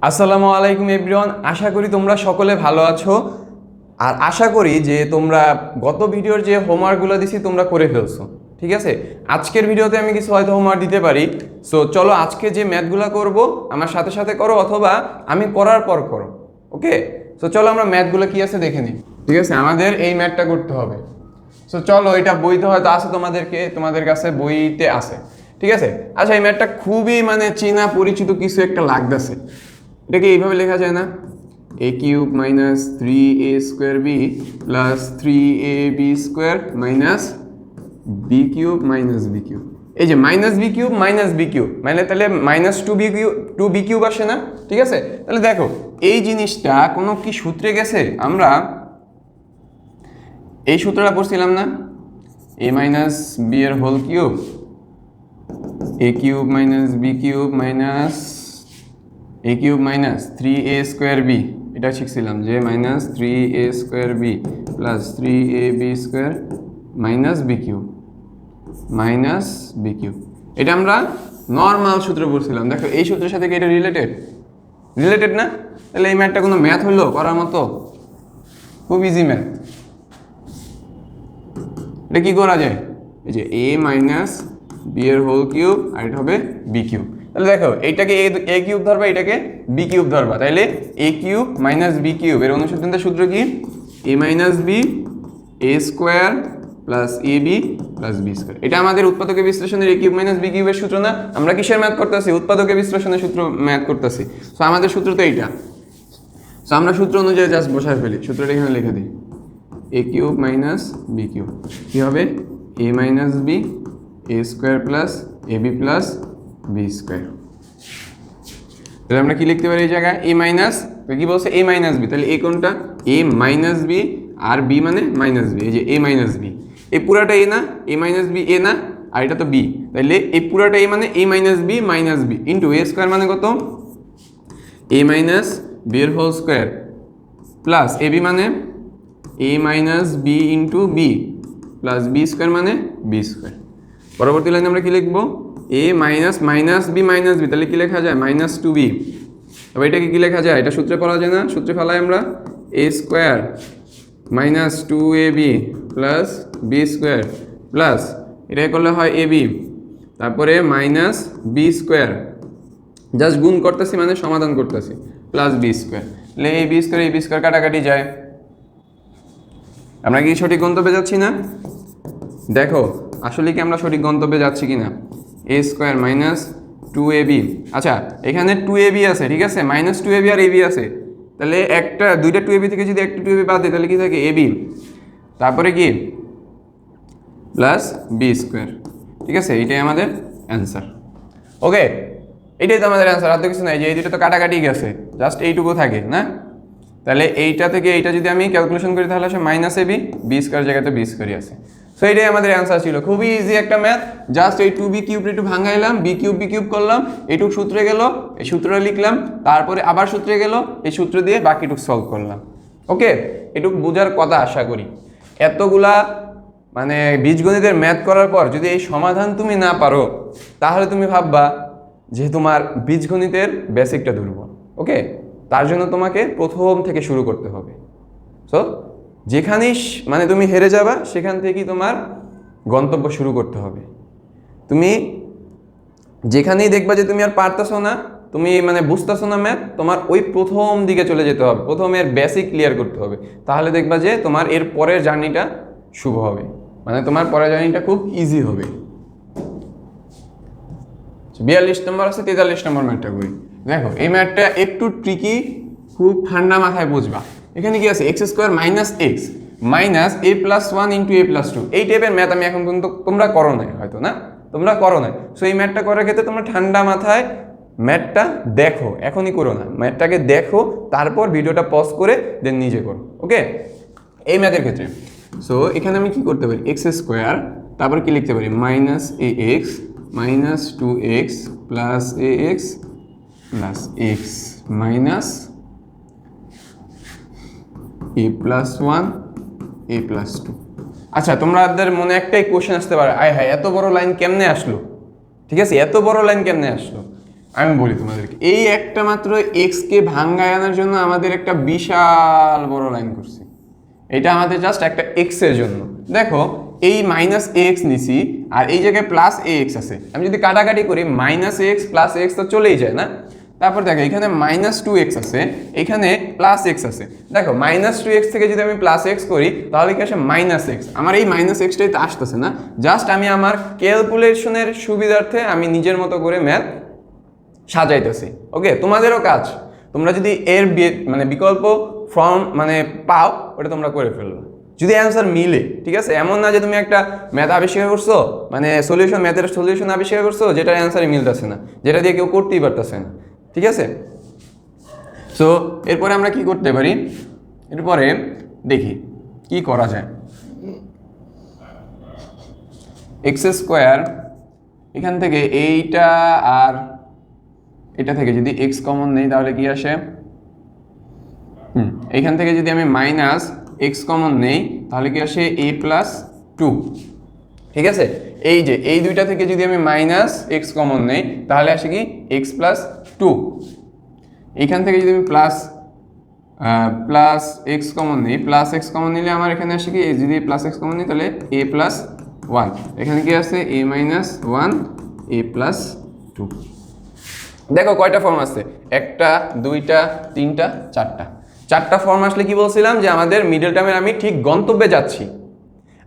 আসসালামু আলাইকুম এভরিওয়ান, আশা করি তোমরা সকলে ভালো আছো। আর আশা করি যে তোমরা গত ভিডিওর যে হোমওয়ার্কগুলো দিছি তোমরা করে ফেলছো। ঠিক আছে, আজকের ভিডিওতে আমি কিছু হয়তো হোমওয়ার্ক দিতে পারি। সো চলো আজকে যে ম্যাথগুলো করব আমার সাথে সাথে করো, অথবা আমি করার পর করো। ওকে, সো চলো আমরা ম্যাথগুলো কি আছে দেখে নিই। ঠিক আছে, আমাদের এই ম্যাথটা করতে হবে। সো চলো, এটা বইতে হয়তো আছে, তোমাদের কাছে বইতে আছে। ঠিক আছে, আচ্ছা এই ম্যাথটা খুবই চেনা পরিচিত কিছু একটা লাগতেছে। এটাকে এইভাবে লেখা যায় না, a cube minus 3a² b plus 3ab² minus b cube minus b cube. এই যে মাইনাস বি কিউব মানে তাহলে -2b³ আসে না? ঠিক আছে, তাহলে দেখো এই জিনিসটা কোনো কি সূত্রে গেছে? আমরা এই সূত্রটা পড়ছিলাম না, a মাইনাস বি এর whole cube a cube minus b cube minus a cube minus 3a² b, এটা শিখছিলাম যে minus 3a² b plus 3ab² minus b cube এটা আমরা নর্মাল সূত্র পড়ছিলাম। দেখো এই সূত্রের সাথে কি এটা রিলেটেড না? তাহলে এই ম্যাথটা কোনো ম্যাথ হইলো করার মতো? খুব ইজি ম্যাথ। এটা কি করা যায়? এই যে a মাইনাস বি এর হোল কিউব আর এটা হবে বি কিউব। তাহলে দেখো এইটাকে এ কিউব ধরবা, এটাকে বি কিউব ধরবা, তাহলে এ কিউব মাইনাস বি কিউব এর অনুসন্ধানের সূত্র কি? এ minus B a² plus a B plus বি²। এটা আমাদের উৎপাদকে বিশ্লেষণের এ কিউব মাইনাস বি কিউবের সূত্র না? আমরা কিসের ম্যাথ করতেছি? উৎপাদকে বিশ্লেষণের সূত্র ম্যাথ করতেছি। সো আমাদের সূত্র তো এইটা। সো আমরা সূত্র অনুযায়ী জাস্ট বসায় ফেলি, সূত্রটা এখানে লিখে দিই, এ কিউব মাইনাস বি কিউব কী হবে? এ minus B a² plus a B plus বি²। তাহলে আমরা কি লিখতে পারি এই জায়গায়? এ মাইনাস, কি বলছে? এ মাইনাস বি, তাহলে এ কোনটা? এ মাইনাস বি আর বি মানে মাইনাস বি। এই যে এ মাইনাস বি, এই পুরাটা এ না? এ মাইনাস বি এ না, আর এটা তো বি, তাহলে এই পুরাটা এ মানে a minus b into a² মানে কত? এ মাইনাস বি এর whole square plus a b মানে a minus b into b plus বি² মানে বি²। পরবর্তী লাইনে আমরা কি লিখবো? এ মাইনাস বি, তাহলে কি লেখা যায়? -2b। তবে এটাকে কি লেখা যায়? এটা সূত্রে পড়া যায় না? সূত্রে ফেলাই আমরা, a² minus 2ab plus বি² plus এটাকে করলে হয় ab, তারপরে মাইনাস বি², জাস্ট গুণ করতেছি মানে সমাধান করতেছি, প্লাস বি²। তাহলে এই বি² কাটাকাটি যায়। আমরা কি সঠিক গন্তব্যে যাচ্ছি না? দেখো আসলে কি আমরা সঠিক গন্তব্যে যাচ্ছি কিনা? a² মাইনাস 2ab, আচ্ছা এখানে 2ab আছে, ঠিক আছে, -2ab আর ab আছে, তাহলে দুইটা 2ab থেকে যদি একটা 2ab বাদ দিই তাহলে কি থাকে? ab, তারপরে কি প্লাস বি²। ঠিক আছে, এইটাই আমাদের অ্যান্সার। ওকে, এইটাই তো আমাদের অ্যান্সার, আর তো কিছু নাই। যে এই দুটো তো কাটাকাটি গেছে, জাস্ট এইটুকু থাকে না? তাহলে এইটা থেকে এইটা যদি আমি ক্যালকুলেশন করি তাহলে আসে -ab, বি² জায়গাতে বি² আছে। সো এইটাই আমাদের অ্যান্সার ছিল। খুবই ইজি একটা ম্যাথ, জাস্ট এই 2b³ একটু ভাঙাইলাম, বি³ করলাম, এইটুকু সূত্রে গেল, এই সূত্রটা লিখলাম, তারপরে আবার সূত্রে গেল, এই সূত্র দিয়ে বাকিটুকু সলভ করলাম। ওকে, এটুকু বোঝার কথা আশা করি। এতগুলা বীজগণিতের ম্যাথ করার পর যদি এই সমাধান তুমি না পারো তাহলে তুমি ভাববা যে তোমার বীজগণিতের বেসিকটা দুর্বল। ওকে, তার জন্য তোমাকে প্রথম থেকে শুরু করতে হবে। সো যেখানেই তুমি হেরে যাবা সেখান থেকেই তোমার গন্তব্য শুরু করতে হবে। তুমি যেখানেই দেখবা যে তুমি আর পারতেছো না, তুমি বুঝতেছো না ম্যাথ, তোমার ওই প্রথম দিকে চলে যেতে হবে, প্রথমের বেসিক ক্লিয়ার করতে হবে। তাহলে দেখবা যে তোমার এর পরের জার্নিটা শুভ হবে, তোমার পরের জার্নিটা খুব ইজি হবে। 42 নম্বর আছে, 43 নম্বর ম্যাথটা করি। দেখো এই ম্যাথটা একটু ট্রিকি, খুব ঠান্ডা মাথায় বুঝবা। এখানে কি আছে? x² minus x minus a+1 into a+2। এই টাইপের ম্যাথ আমি এখন পর্যন্ত তোমরা করো নাই হয়তো, না? তোমরা করো নাই। সো এই ম্যাথটা করার ক্ষেত্রে তোমরা ঠান্ডা মাথায় ম্যাথটা দেখো, এখনই করো না, ম্যাথটাকে দেখো, তারপর ভিডিওটা পজ করে দেন নিজে করো। ওকে, এই ম্যাথের ক্ষেত্রে সো এখানে আমি কি করতে পারি? x², তারপর কি লিখতে পারি? -ax minus 2x plus ax plus x minus a+1 a+2। আচ্ছা, তোমাদের মনে একটাই কোশ্চেন আসতে পারে, আয় হায় এত বড় লাইন কেমনে আসলো? ঠিক আছে, এত বড় লাইন কেমনে আসলো? আমি বলি তোমাদেরকে, এই একটা মাত্র এক্সকে ভাঙ্গায় আনার জন্য আমাদের একটা বিশাল বড় লাইন করছি। এটা আমাদের জাস্ট একটা এক্স এর জন্য। দেখো এই মাইনাস এক্স নিছি আর এই জায়গায় প্লাস এক্স আছে, আমি যদি কাটাকাটি করি মাইনাস এক্স প্লাস এক্স তো চলেই যায় না। তারপর দেখো এখানে মাইনাস টু এক্স আছে, এখানে প্লাস এক্স আছে। দেখো মাইনাস টু এক্স থেকে যদি আমি প্লাস এক্স করি তাহলে কি আসে মাইনাস এক্স। আমার এই মাইনাস এক্সটাই তো আসতেছে না, জাস্ট আমি আমার ক্যালকুলেশনের সুবিধার্থে আমি নিজের মতো করে ম্যাথ সাজাইতেছি। ওকে, তোমাদেরও কাজ, তোমরা যদি এর মানে বিকল্প ফর্ম মানে পাও ওটা তোমরা করে ফেলবে যদি অ্যান্সার মিলে। ঠিক আছে, এমন না যে তুমি একটা ম্যাথ আবিষ্কার করছো, মানে সলিউশন, ম্যাথের সলিউশন আবিষ্কার করছো যেটার অ্যান্সারই মিলতেছে না, যেটা দিয়ে কেউ করতেই পারতেছে না। ঠিক আছে, সো এরপরে আমরা কি করতে পারি, এরপরে দেখি কি করা যায়। এক্স স্কোয়ার এখান থেকে এইটা আর এটা থেকে যদি এক্স কমন নেই তাহলে কি আসে, এইখান থেকে যদি আমি মাইনাস এক্স কমন নেই তাহলে কি আসে এ প্লাস টু। ঠিক আছে, এই যে এই দুইটা থেকে যদি আমি মাইনাস এক্স কমন নেই তাহলে আসে কি এক্স প্লাস টু। এইখান থেকে যদি আমি প্লাস এক্স কমন নিই, প্লাস এক্স কমন নিলে আমার এখানে আসে কি, যদি প্লাস এক্স কমন নিই তাহলে এ প্লাস ওয়ান। এখানে কি আছে এ মাইনাস ওয়ান এ প্লাস টু। দেখো কয়টা ফর্ম আছে, একটা দুইটা তিনটা চারটা ফর্ম আসলে কি বলছিলাম যে আমাদের মিডল টার্মের আমি ঠিক গন্তব্যে যাচ্ছি,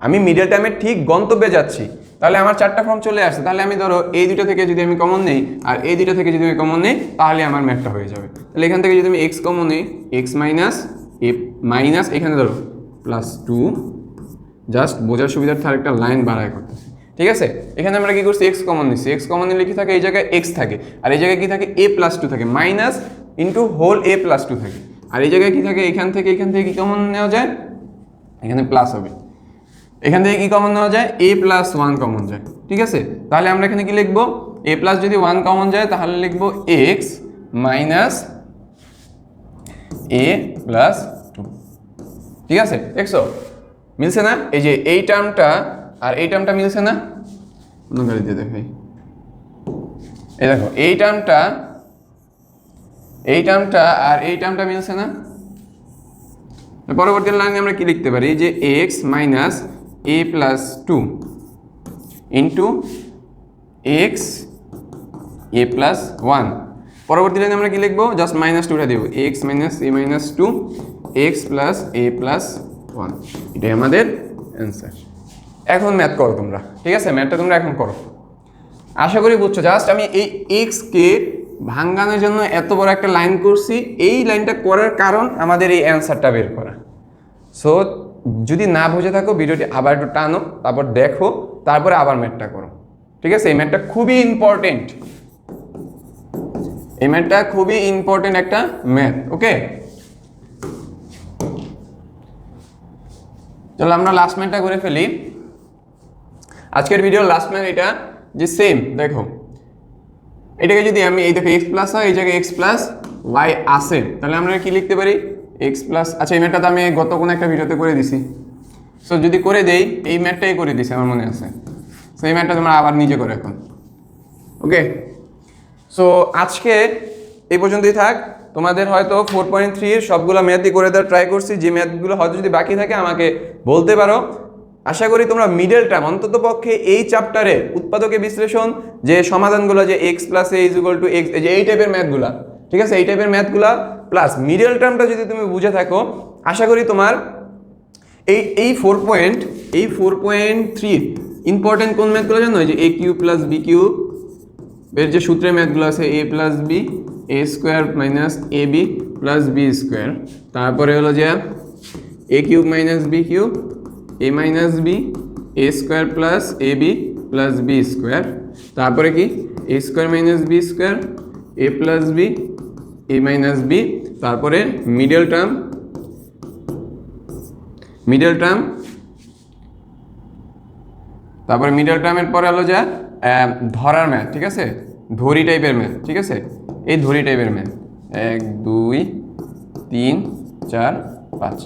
আমি মিডল টার্মের ঠিক গন্তব্যে যাচ্ছি। তাহলে আমার চারটা ফর্ম চলে আসছে। তাহলে আমি ধরো এই দুটো থেকে যদি আমি কমন নেই আর এই দুটো থেকে যদি আমি কমন নেই তাহলে আমার ম্যাথটা হয়ে যাবে। তাহলে এখান থেকে যদি আমি এক্স কমন নেই, এক্স মাইনাস এ মাইনাস এখানে ধরো প্লাস টু, জাস্ট বোঝার সুবিধার্থে আরেকটা লাইন বাড়ায় করতেছি। ঠিক আছে, এখানে আমরা কি করছি এক্স কমন নিচ্ছি, এক্স কমন নিলে কি থাকে এই জায়গায় এক্স থাকে আর এই জায়গায় কি থাকে এ প্লাস টু থাকে, মাইনাস ইন্টু হোল এ প্লাস টু থাকে। আর এই জায়গায় কি থাকে এখান থেকে কি কমন নেওয়া যায়, এখানে প্লাস হবে, এখান থেকে কি কমন নেওয়া যায় এ প্লাস ওয়ান কমন যায়। ঠিক আছে, তাহলে আমরা এখানে কি লিখবো, এ প্লাস যদি ওয়ান কমন যায় তাহলে লিখবো এক্স মাইনাস এ প্লাস টু। ঠিক আছে, দেখছো মিলছে না, এই যে এই টার্মটা আর এই টার্মটা মিলছে না, অন্য গাড়ি দিয়ে দেখাই, এই দেখো এই টার্মটা আর এই টার্মটা মিলছে না। পরবর্তী লাইনে আমরা কি লিখতে পারি যে এক্স মাইনাস এ প্লাস টু ইন্টু এক্স এ প্লাস ওয়ান। পরবর্তী লাইনে আমরা কি লিখবো, জাস্ট মাইনাস টুটা দেবো, এক্স মাইনাস এ মাইনাস টু এক্স প্লাস এ প্লাস ওয়ান। এটাই আমাদের অ্যান্সার। এখন ম্যাথ করো তোমরা। ঠিক আছে, ম্যাথটা তোমরা এখন করো, আশা করি বুঝছো। জাস্ট আমি এই এক্সকে ভাঙ্গানোর জন্য এত বড় একটা লাইন করছি, এই লাইনটা করার কারণ আমাদের এই অ্যান্সারটা বের করা। সো যদি না বুঝে থাকো ভিডিওটি আবার একটু টানো, তারপর দেখো, তারপরে আবার ম্যাথটা করো। ঠিক আছে, এই ম্যাথটা খুবই ইম্পর্টেন্ট, এই ম্যাথটা খুবই ইম্পর্টেন্ট একটা ম্যাথ। ওকে, চলো আমরা লাস্ট ম্যাথটা করে ফেলি। আজকের ভিডিওর লাস্ট ম্যাথ এটা যে সেম, দেখো এটাকে যদি আমি এই দেখো এক্স প্লাস হয়, এই জায়গায় এক্স প্লাস ওয়াই আসে, তাহলে আমরা কি লিখতে পারি এক্স প্লাস, আচ্ছা এই ম্যাথটা তো আমি গত কোনো একটা ভিডিওতে করে দিছি। সো যদি করে দেই, এই ম্যাথটাই করে দিছি আমার মনে আছে। সো এই ম্যাথটা তোমরা আবার নিজে করো এখন। ওকে, সো আজকে এই পর্যন্তই থাক। তোমাদের হয়তো 4.3 এর সবগুলো ম্যাথই করে দেওয়ার ট্রাই করছি, যে ম্যাথগুলো হয়তো যদি বাকি থাকে আমাকে বলতে পারো। আশা করি তোমরা মিডল টার্ম অন্তত পক্ষে এই চ্যাপ্টারে উৎপাদকে বিশ্লেষণ যে সমাধানগুলো, যে x plus A is equal to x, এই যে এই টাইপের ম্যাথগুলা, ঠিক আছে, এই টাইপের ম্যাথগুলা প্লাস মিডল টার্মটা যদি তুমি বুঝে থাকো, আশা করি তোমার এই 4.3 ইম্পর্টেন্ট কোন ম্যাথগুলো জানো, যে এ কিউ প্লাস বি কিউ এর যে সূত্রের ম্যাথগুলো আছে, এ plus B A square minus A B plus B square, তারপরে হলো যে এ cube minus b cube A minus B A square plus a B plus B square, তারপরে কি এ square minus B square A plus B A minus B, তারপরে middle term তারপরে middle টার্মের পরে হলো যা ধরার ম্যাথ, ঠিক আছে, ধরি টাইপের ম্যাথ, ঠিক আছে, এই ধরি টাইপের ম্যাথ 1 2 3 4 5,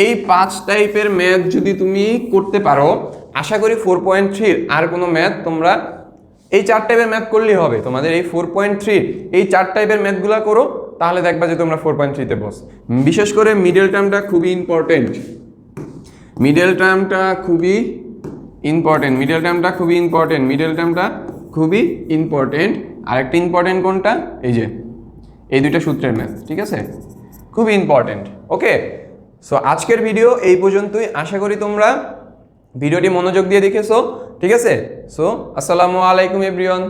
এই 5 টাইপের ম্যাথ যদি তুমি করতে পারো, আশা করি 4.3 আর কোনো ম্যাথ তোমরা এই 4 টাইপের ম্যাথ করলেই হবে তোমাদের। এই 4.3 এই 4 টাইপের ম্যাথগুলো করো, তাহলে দেখবা যে তোমরা 4.3 তে বস। বিশেষ করে মিডল টার্মটা খুবই ইম্পর্টেন্ট, মিডল টার্মটা খুবই ইম্পর্টেন্ট, মিডল টার্মটা খুবই ইম্পর্টেন্ট, মিডল টার্মটা খুবই ইম্পর্টেন্ট। আরেকটা ইম্পর্টেন্ট কোনটা, এই যে এই দুইটা সূত্রের ম্যাথ, ঠিক আছে, খুবই ইম্পর্টেন্ট। ওকে, সো আজকের ভিডিও এই পর্যন্তই। আশা করি তোমরা ভিডিওটি মনোযোগ দিয়ে দেখেছো, ঠিক আছে। সো আসসালামু আলাইকুম এভরিওয়ান।